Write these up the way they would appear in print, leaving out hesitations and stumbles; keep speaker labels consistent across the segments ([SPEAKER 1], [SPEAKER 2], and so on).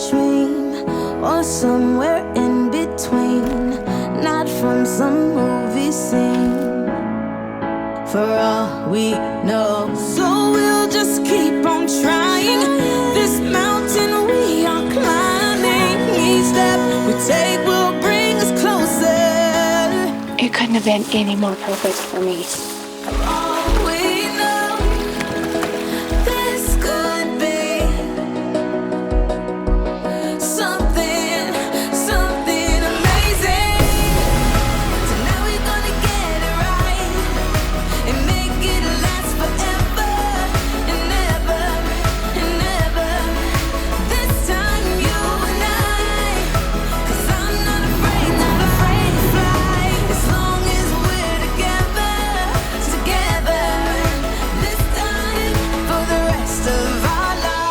[SPEAKER 1] dream or somewhere in between, not from some movie scene, for all we know. So we'll just keep on trying. This mountain we are climbing, each step we take will bring us closer.
[SPEAKER 2] It couldn't have been any more perfect for me.
[SPEAKER 1] All we know, this could be something, something amazing. So now we're gonna get it right and make it last forever and ever and ever. This time you and I, 'cause I'm not afraid to fly. As long as we're together, together. This time for the rest of our life.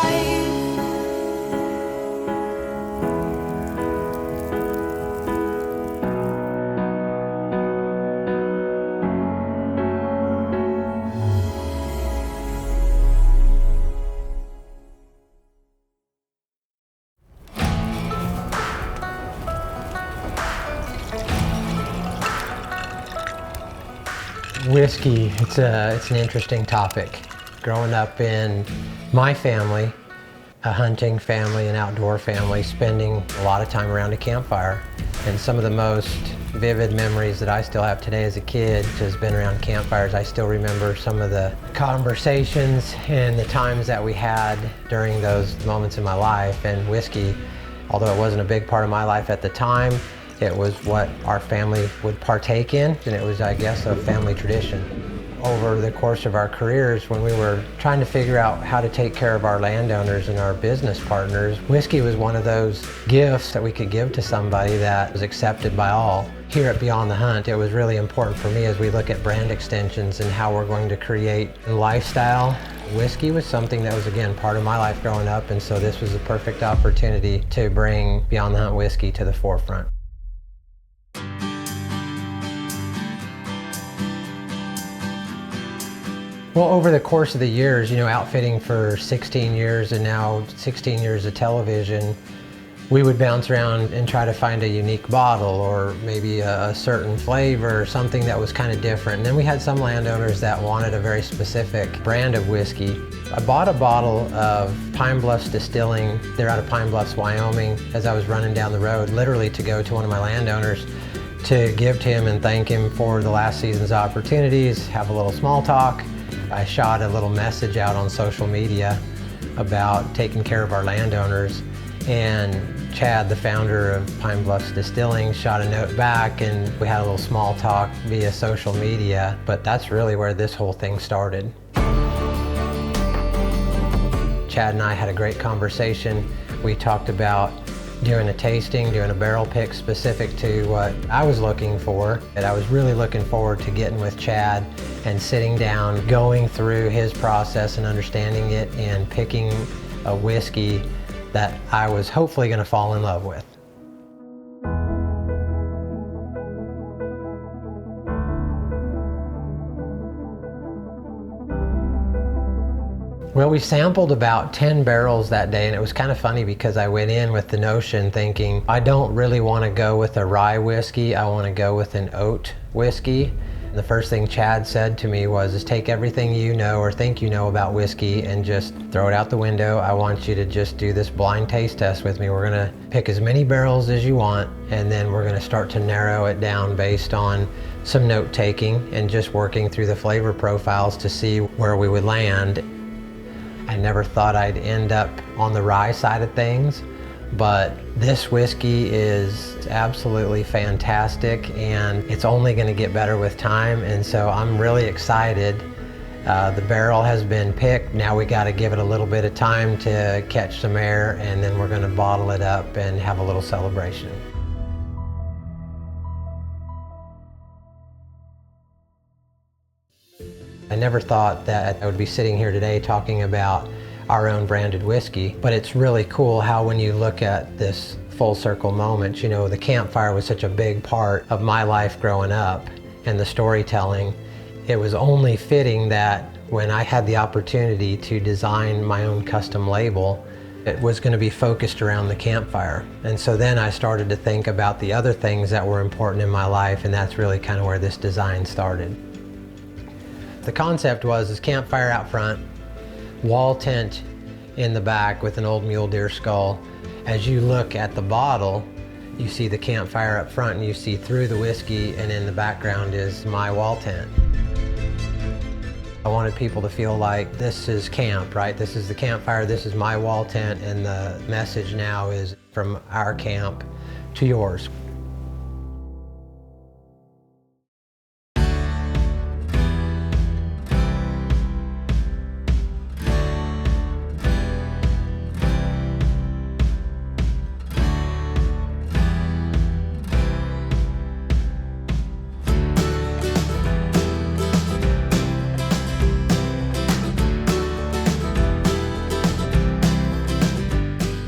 [SPEAKER 3] Whiskey, it's an interesting topic. Growing up in my family, a hunting family, an outdoor family, spending a lot of time around a campfire. And some of the most vivid memories that I still have today as a kid has been around campfires. I still remember some of the conversations and the times that we had during those moments in my life. And whiskey, although it wasn't a big part of my life at the time, it was what our family would partake in, and it was, I guess, a family tradition. Over the course of our careers, when we were trying to figure out how to take care of our landowners and our business partners, whiskey was one of those gifts that we could give to somebody that was accepted by all. Here at Beyond the Hunt, it was really important for me as we look at brand extensions and how we're going to create a lifestyle. Whiskey was something that was, again, part of my life growing up, and so this was a perfect opportunity to bring Beyond the Hunt whiskey to the forefront. Well, over the course of the years, outfitting for 16 years and now 16 years of television, we would bounce around and try to find a unique bottle or maybe a certain flavor or something that was kind of different. And then we had some landowners that wanted a very specific brand of whiskey. I bought a bottle of Pine Bluffs Distilling. They're out of Pine Bluffs, Wyoming, as I was running down the road, literally to go to one of my landowners to give to him and thank him for the last season's opportunities, have a little small talk. I shot a little message out on social media about taking care of our landowners, and Chad, the founder of Pine Bluffs Distilling, shot a note back, and we had a little small talk via social media, but that's really where this whole thing started. Chad and I had a great conversation. We talked about doing a tasting, doing a barrel pick specific to what I was looking for. And I was really looking forward to getting with Chad and sitting down, going through his process and understanding it and picking a whiskey that I was hopefully going to fall in love with. Well, we sampled about 10 barrels that day, and it was kind of funny because I went in with the notion thinking, I don't really want to go with a rye whiskey, I want to go with an oat whiskey. And the first thing Chad said to me was, take everything you know or think you know about whiskey and just throw it out the window. I want you to just do this blind taste test with me. We're going to pick as many barrels as you want, and then we're going to start to narrow it down based on some note taking and just working through the flavor profiles to see where we would land. I never thought I'd end up on the rye side of things, but this whiskey is absolutely fantastic, and it's only going to get better with time, and so I'm really excited. The barrel has been picked. Now we got to give it a little bit of time to catch some air, and then we're going to bottle it up and have a little celebration. I never thought that I would be sitting here today talking about our own branded whiskey, but it's really cool how when you look at this full circle moment, the campfire was such a big part of my life growing up and the storytelling. It was only fitting that when I had the opportunity to design my own custom label, It was going to be focused around the campfire. And so then I started to think about the other things that were important in my life, and that's really kind of where this design started. The concept was this campfire out front, wall tent in the back with an old mule deer skull. As you look at the bottle, you see the campfire up front and you see through the whiskey, and in the background is my wall tent. I wanted people to feel like this is camp, right? This is the campfire, this is my wall tent, and the message now is from our camp to yours.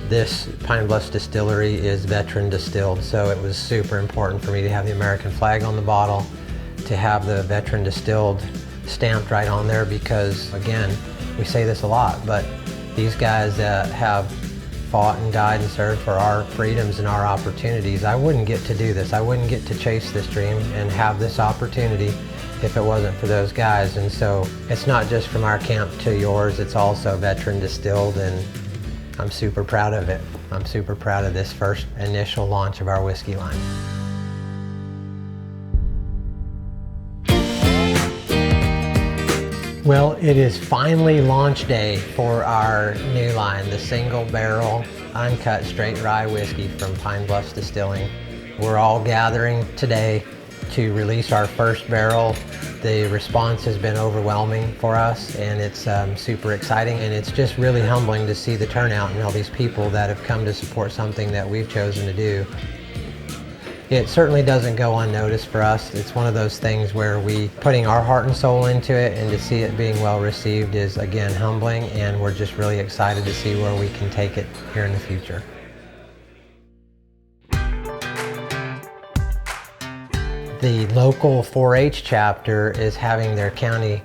[SPEAKER 3] This Pine Bluffs distillery is veteran distilled, so it was super important for me to have the American flag on the bottle, to have the veteran distilled stamped right on there, because again, we say this a lot, but these guys that have fought and died and served for our freedoms and our opportunities, I wouldn't get to do this. I wouldn't get to chase this dream and have this opportunity if it wasn't for those guys. And so it's not just from our camp to yours, it's also veteran distilled, and I'm super proud of it. I'm super proud of this first initial launch of our whiskey line. Well, it is finally launch day for our new line, the single barrel, uncut straight rye whiskey from Pine Bluffs Distilling. We're all gathering today to release our first barrel. The response has been overwhelming for us, and it's super exciting, and it's just really humbling to see the turnout and all these people that have come to support something that we've chosen to do. It certainly doesn't go unnoticed for us. It's one of those things where we putting our heart and soul into it, and to see it being well received is again humbling, and we're just really excited to see where we can take it here in the future. The local 4-H chapter is having their county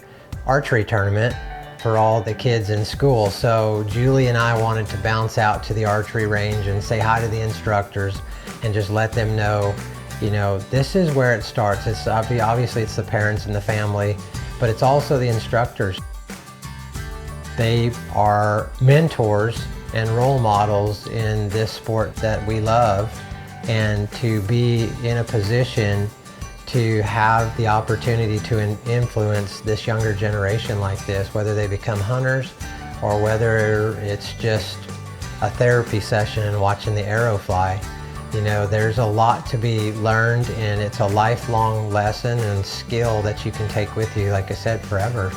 [SPEAKER 3] archery tournament for all the kids in school. So Julie and I wanted to bounce out to the archery range and say hi to the instructors and just let them know, you know, this is where it starts. It's obviously it's the parents and the family, but it's also the instructors. They are mentors and role models in this sport that we love, and to be in a position to have the opportunity to influence this younger generation like this, whether they become hunters or whether it's just a therapy session and watching the arrow fly. You know, there's a lot to be learned, and it's a lifelong lesson and skill that you can take with you, like I said, forever.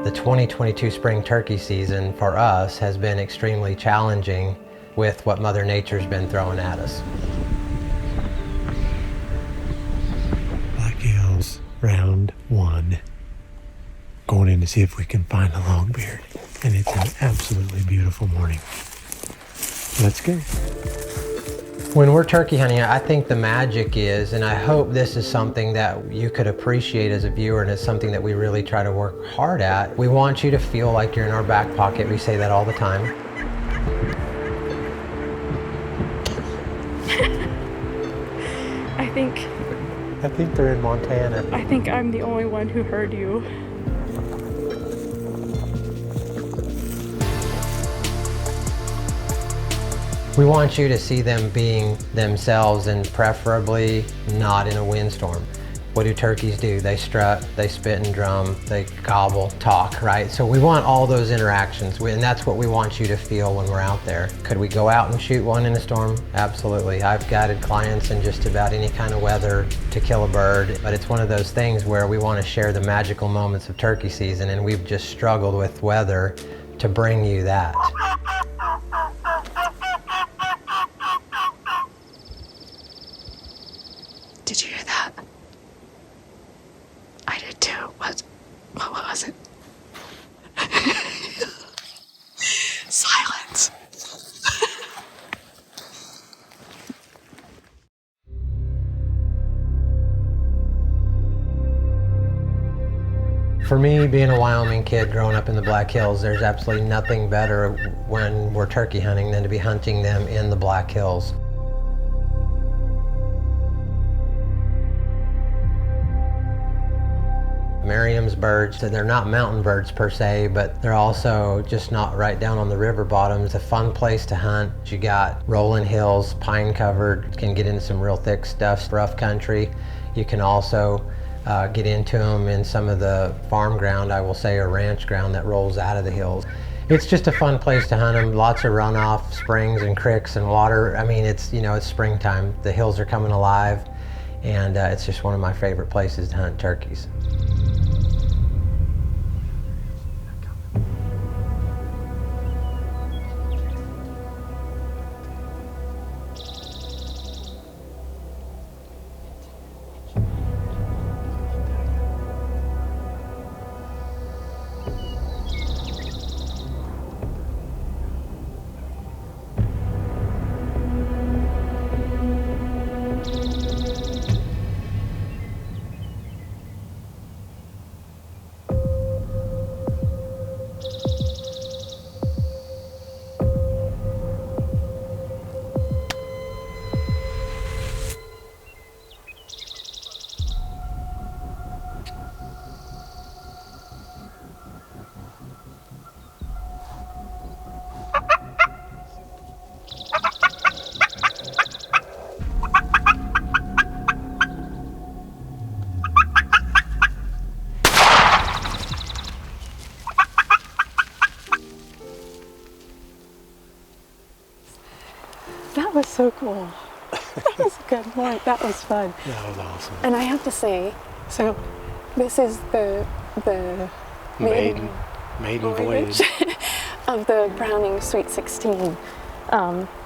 [SPEAKER 3] The 2022 spring turkey season for us has been extremely challenging with what Mother Nature's been throwing at us.
[SPEAKER 4] Black Hills, round 1. Going in to see if we can find a longbeard. And it's an absolutely beautiful morning. Let's go.
[SPEAKER 3] When we're turkey hunting, I think the magic is, and I hope this is something that you could appreciate as a viewer, and it's something that we really try to work hard at. We want you to feel like you're in our back pocket. We say that all the time.
[SPEAKER 4] I think they're in Montana.
[SPEAKER 5] I think I'm the only one who heard you.
[SPEAKER 3] We want you to see them being themselves, and preferably not in a windstorm. What do turkeys do? They strut, they spit and drum, they gobble, talk, right? So we want all those interactions, and that's what we want you to feel when we're out there. Could we go out and shoot one in a storm? Absolutely. I've guided clients in just about any kind of weather to kill a bird, but it's one of those things where we want to share the magical moments of turkey season, and we've just struggled with weather to bring you that.
[SPEAKER 2] Did you hear that? I did too. What was it? Silence.
[SPEAKER 3] For me, being a Wyoming kid growing up in the Black Hills, there's absolutely nothing better when we're turkey hunting than to be hunting them in the Black Hills. Merriam's birds, they're not mountain birds per se, but they're also just not right down on the river bottoms. It's a fun place to hunt. You got rolling hills, pine covered, can get into some real thick stuff, rough country. You can also get into them in some of the farm ground, I will say, or ranch ground that rolls out of the hills. It's just a fun place to hunt them. Lots of runoff, springs and creeks and water. I mean, it's, you know, it's springtime. The hills are coming alive, and it's just one of my favorite places to hunt turkeys.
[SPEAKER 5] That was so cool. That was a good morning. That was fun.
[SPEAKER 4] That was awesome.
[SPEAKER 5] And I have to say, so this is the
[SPEAKER 4] Maiden voyage.
[SPEAKER 5] of the Browning Sweet 16.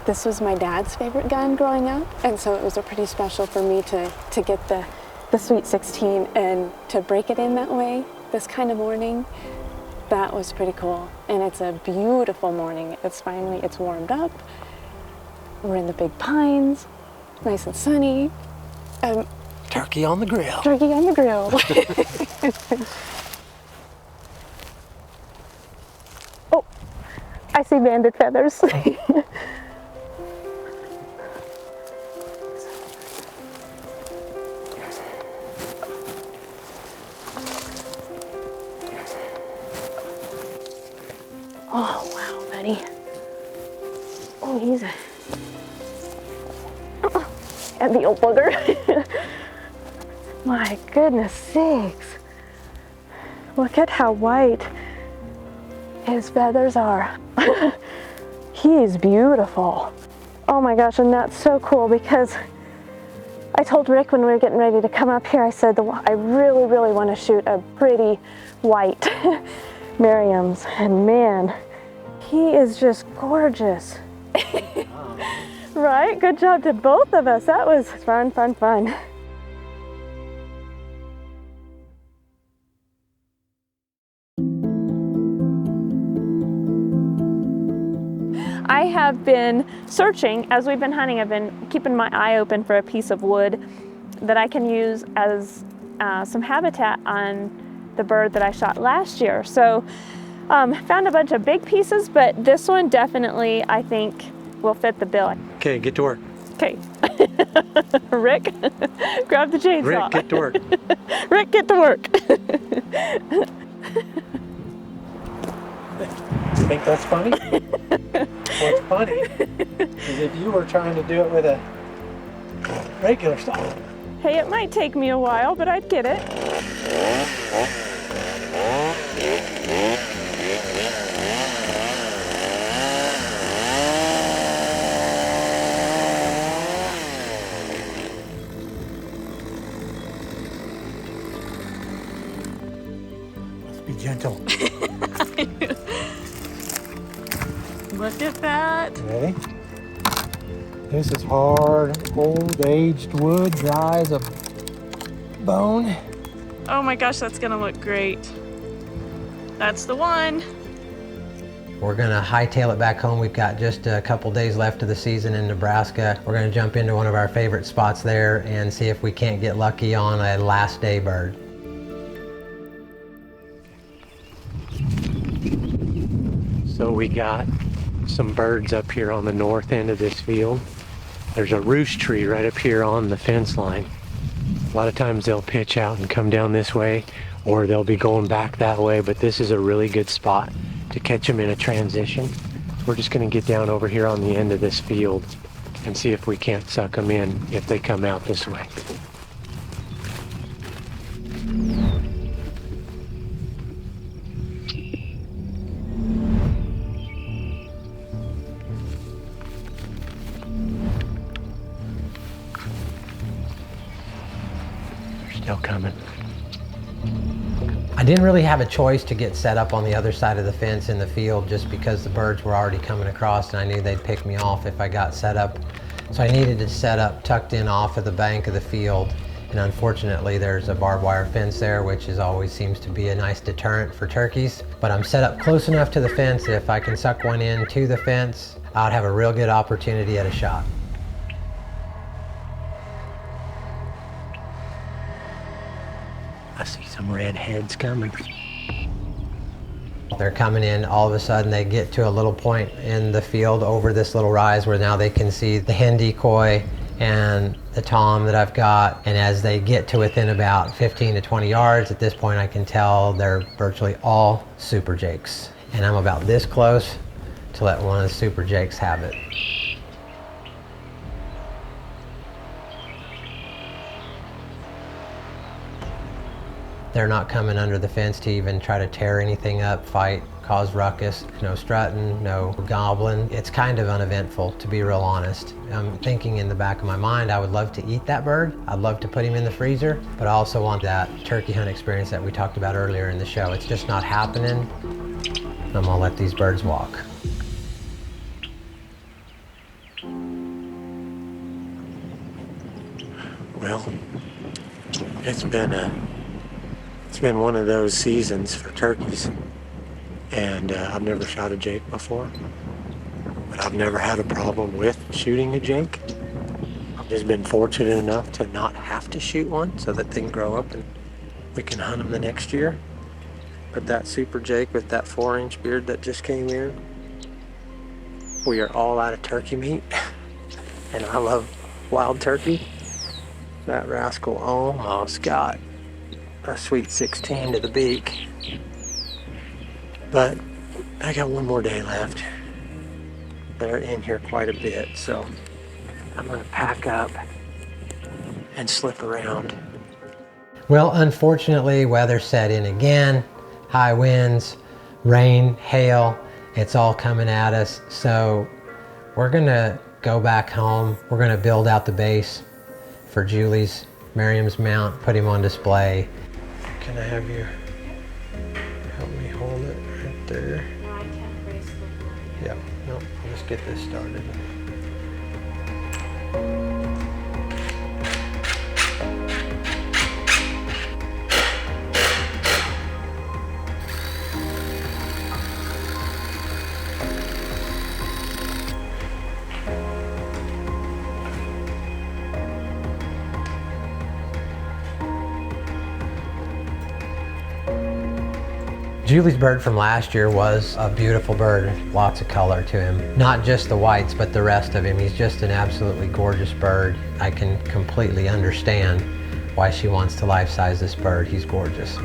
[SPEAKER 5] This was my dad's favorite gun growing up, and so it was pretty special for me to get the Sweet 16 and to break it in that way, this kind of morning. That was pretty cool. And it's a beautiful morning. It's warmed up. We're in the big pines, nice and sunny.
[SPEAKER 4] Turkey on the grill.
[SPEAKER 5] Turkey on the grill. Oh, I see banded feathers. Oh, wow, buddy. Oh, he's a... And the old booger. My goodness sakes. Look at how white his feathers are. He is beautiful. Oh my gosh, and that's so cool because I told Rick when we were getting ready to come up here, I said, I really, really want to shoot a pretty white Merriam's, and man, he is just gorgeous. Right? Good job to both of us. That was fun, fun, fun. I have been searching, as we've been hunting, I've been keeping my eye open for a piece of wood that I can use as some habitat on the bird that I shot last year. So found a bunch of big pieces, but this one definitely, I think, will fit the bill.
[SPEAKER 4] Okay, get to work.
[SPEAKER 5] Okay. Rick, grab the chainsaw.
[SPEAKER 4] Rick, get to work.
[SPEAKER 5] Rick, get to work.
[SPEAKER 4] You think that's funny? What's funny is if you were trying to do it with a regular saw.
[SPEAKER 5] Hey, it might take me a while, but I'd get it.
[SPEAKER 4] Be gentle.
[SPEAKER 5] Look at that.
[SPEAKER 4] Ready? This is hard, old, aged wood, dry as a bone.
[SPEAKER 5] Oh my gosh, that's gonna look great. That's the one.
[SPEAKER 3] We're gonna hightail it back home. We've got just a couple days left of the season in Nebraska. We're gonna jump into one of our favorite spots there and see if we can't get lucky on a last day bird.
[SPEAKER 4] So we got some birds up here on the north end of this field. There's a roost tree right up here on the fence line. A lot of times they'll pitch out and come down this way, or they'll be going back that way, but this is a really good spot to catch them in a transition. We're just gonna get down over here on the end of this field and see if we can't suck them in if they come out this way. Still coming.
[SPEAKER 3] I didn't really have a choice to get set up on the other side of the fence in the field just because the birds were already coming across and I knew they'd pick me off if I got set up. So I needed to set up tucked in off of the bank of the field. And unfortunately there's a barbed wire fence there, which always seems to be a nice deterrent for turkeys. But I'm set up close enough to the fence that if I can suck one in to the fence, I'd have a real good opportunity at a shot.
[SPEAKER 4] I see some red heads coming.
[SPEAKER 3] They're coming in, all of a sudden they get to a little point in the field over this little rise where now they can see the hen decoy and the tom that I've got. And as they get to within about 15 to 20 yards, at this point I can tell they're virtually all super jakes. And I'm about this close to let one of the super jakes have it. They're not coming under the fence to even try to tear anything up, fight, cause ruckus. No strutting, no gobbling. It's kind of uneventful, to be real honest. I'm thinking in the back of my mind, I would love to eat that bird. I'd love to put him in the freezer, but I also want that turkey hunt experience that we talked about earlier in the show. It's just not happening. I'm gonna let these birds walk.
[SPEAKER 4] Well, it's been one of those seasons for turkeys, and I've never shot a jake before, but I've never had a problem with shooting a jake. I've just been fortunate enough to not have to shoot one so that they can grow up and we can hunt them the next year. But that super jake with that 4-inch beard that just came in, we are all out of turkey meat, and I love wild turkey. That rascal almost got a sweet 16 to the beak, but I got one more day left. They're in here quite a bit, so I'm gonna pack up and slip around.
[SPEAKER 3] Well, unfortunately, weather set in again. High winds, rain, hail, it's all coming at us. So we're gonna go back home. We're gonna build out the base for Julie's Merriam's mount, put him on display. Can I have you help me hold it right there?
[SPEAKER 2] No, I can't brace it.
[SPEAKER 3] Yeah, no, I'll just get this started. Julie's bird from last year was a beautiful bird, lots of color to him. Not just the whites, but the rest of him. He's just an absolutely gorgeous bird. I can completely understand why she wants to life-size this bird. He's gorgeous.